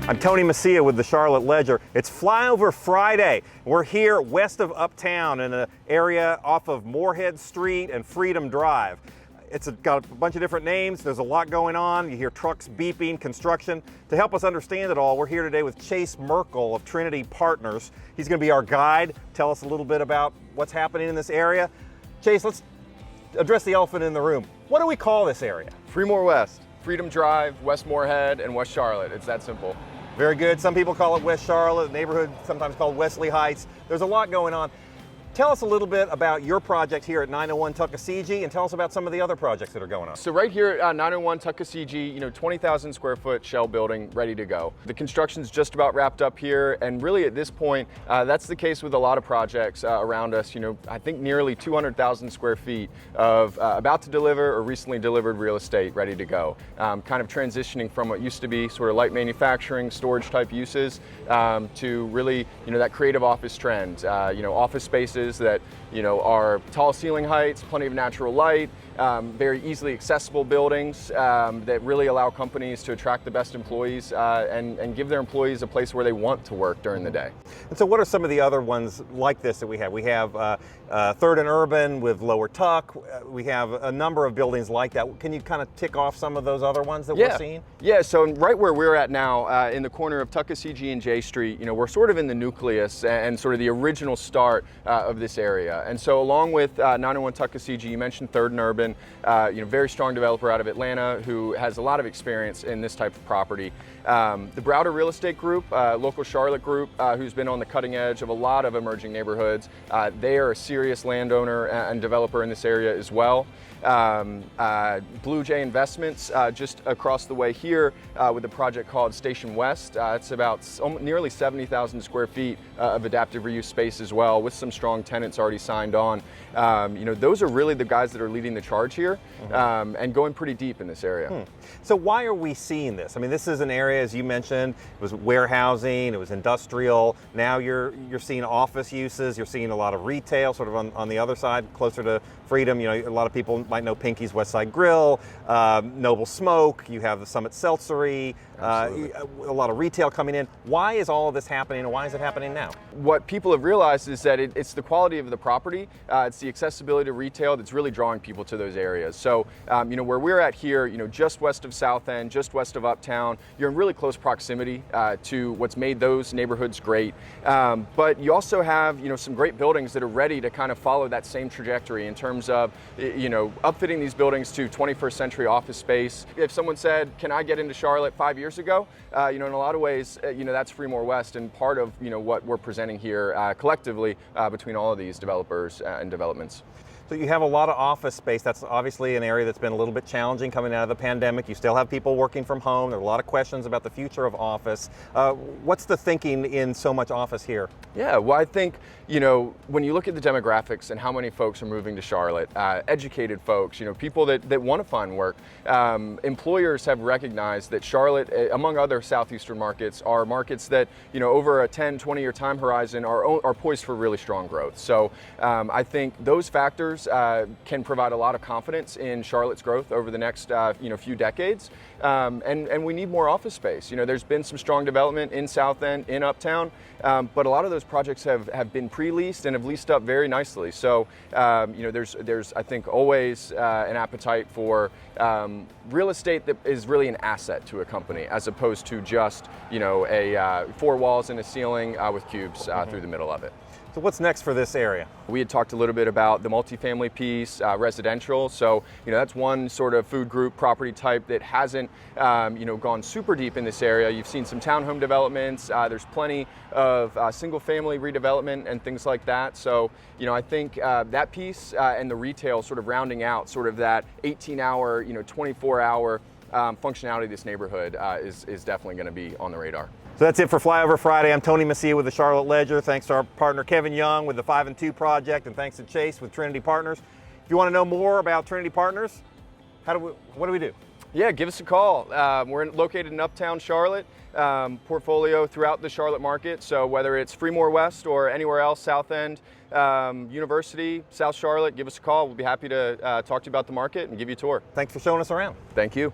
I'm Tony Messia with the Charlotte Ledger. It's Flyover Friday. We're here west of Uptown in an area off of Moorhead Street and Freedom Drive. It's got a bunch of different names. There's a lot going on. You hear trucks beeping, construction. To help us understand it all, we're here today with Chase Merkel of Trinity Partners. He's going to be our guide, tell us a little bit about what's happening in this area. Chase, let's address the elephant in the room. What do we call this area? FreeMoreWest, Freedom Drive, West Moorhead, and West Charlotte. It's that simple. Very good. Some people call it West Charlotte, the neighborhood sometimes called Wesley Heights. There's a lot going on. Tell us a little bit about your project here at 901 Tuckasegee, and tell us about some of the other projects that are going on. So right here at 901 Tuckasegee, 20,000 square foot shell building ready to go. The construction's just about wrapped up here, and really at this point, that's the case with a lot of projects around us. I think nearly 200,000 square feet of about to deliver or recently delivered real estate ready to go. Kind of transitioning from what used to be sort of light manufacturing, storage type uses to really, that creative office trend. Office spaces that are tall ceiling heights, plenty of natural light, very easily accessible buildings that really allow companies to attract the best employees and give their employees a place where they want to work during the day. And so what are some of the other ones like this that we have? We have 3rd and Urban with Lower Tuck. We have a number of buildings like that. Can you kind of tick off some of those other ones that we're seeing? Yeah, so right where we're at now, in the corner of Tuckasegee and J Street, we're sort of in the nucleus and sort of the original start of this area. And so along with 901 Tuckasegee, you mentioned 3rd and Urban, very strong developer out of Atlanta who has a lot of experience in this type of property. The Browder Real Estate Group, local Charlotte group, who's been on the cutting edge of a lot of emerging neighborhoods. They are a serious landowner and developer in this area as well. Blue Jay Investments just across the way here with a project called Station West. It's about nearly 70,000 square feet of adaptive reuse space as well, with some strong tenants already signed on. Those are really the guys that are leading the charge here and going pretty deep in this area. So why are we seeing this? I mean, this is an area, as you mentioned, it was warehousing, it was industrial. Now you're seeing office uses, you're seeing a lot of retail sort of on the other side, closer to Freedom. A lot of people might know Pinky's West Side Grill, Noble Smoke, you have the Summit Seltzery, a lot of retail coming in. Why is all of this happening, and why is it happening now? What people have realized is that it's the quality of the property, it's the accessibility to retail that's really drawing people to those areas. So, where we're at here, just west of South End, just west of Uptown, you're in really close proximity to what's made those neighborhoods great. But you also have, some great buildings that are ready to kind of follow that same trajectory in terms of, upfitting these buildings to 21st century office space. If someone said, can I get into Charlotte 5 years ago? In a lot of ways, that's FreeMoreWest and part of, what we're presenting here collectively between all of these developers and developments. So you have a lot of office space. That's obviously an area that's been a little bit challenging coming out of the pandemic. You still have people working from home. There are a lot of questions about the future of office. What's the thinking in so much office here? Yeah, well, I think, when you look at the demographics and how many folks are moving to Charlotte, educated folks, people that want to find work, employers have recognized that Charlotte, among other southeastern markets, are markets that, over a 10, 20-year time horizon are poised for really strong growth. So I think those factors can provide a lot of confidence in Charlotte's growth over the next few decades, and we need more office space. There's been some strong development in South End, in Uptown, but a lot of those projects have been pre-leased and have leased up very nicely. So there's I think always an appetite for real estate that is really an asset to a company, as opposed to just a 4 walls and a ceiling with cubes through the middle of it. So what's next for this area? We had talked a little bit about the multifamily piece, residential. So, that's one sort of food group property type that hasn't, gone super deep in this area. You've seen some townhome developments. There's plenty of single family redevelopment and things like that. So, I think that piece and the retail sort of rounding out sort of that 18-hour, 24-hour functionality of this neighborhood is definitely going to be on the radar. So that's it for Flyover Friday. I'm Tony Messia with the Charlotte Ledger. Thanks to our partner Kevin Young with the 5 and 2 project, and thanks to Chase with Trinity Partners. If you want to know more about Trinity Partners, what do we do? Yeah, give us a call. We're located in Uptown Charlotte, portfolio throughout the Charlotte market. So whether it's FreeMoreWest or anywhere else, South End, University, South Charlotte, give us a call. We'll be happy to talk to you about the market and give you a tour. Thanks for showing us around. Thank you.